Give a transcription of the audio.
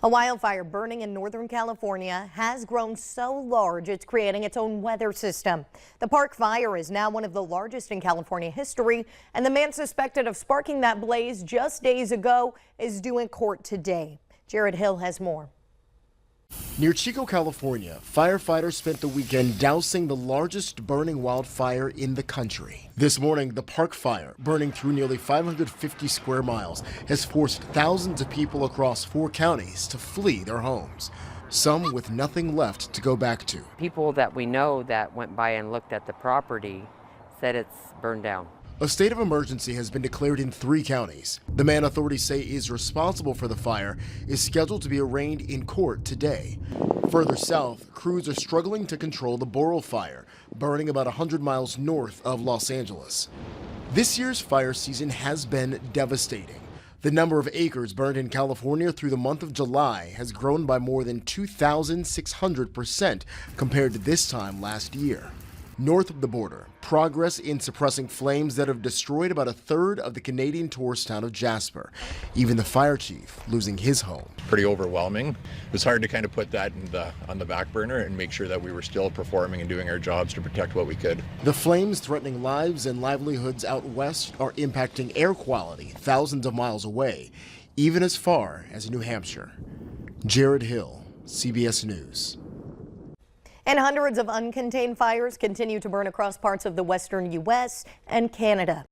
A wildfire burning in Northern California has grown so large it's creating its own weather system. The Park Fire is now one of the largest in California history, and the man suspected of sparking that blaze just days ago is due in court today. Jared Hill has more. Near Chico, California, firefighters spent the weekend dousing the largest burning wildfire in the country. This morning, the Park Fire, burning through nearly 550 square miles, has forced thousands of people across 4 counties to flee their homes, some with nothing left to go back to. People that we know that went by and looked at the property said it's burned down. A state of emergency has been declared in 3 counties. The man authorities say is responsible for the fire is scheduled to be arraigned in court today. Further south, crews are struggling to control the Boral Fire, burning about 100 miles north of Los Angeles. This year's fire season has been devastating. The number of acres burned in California through the month of July has grown by more than 2,600% compared to this time last year. North of the border, progress in suppressing flames that have destroyed about 1/3 of the Canadian tourist town of Jasper. Even the fire chief losing his home. Pretty overwhelming. It was hard to kind of put that on the back burner and make sure that we were still performing and doing our jobs to protect what we could. The flames threatening lives and livelihoods out west are impacting air quality thousands of miles away, even as far as New Hampshire. Jared Hill, CBS News. And hundreds of uncontained fires continue to burn across parts of the western U.S. and Canada.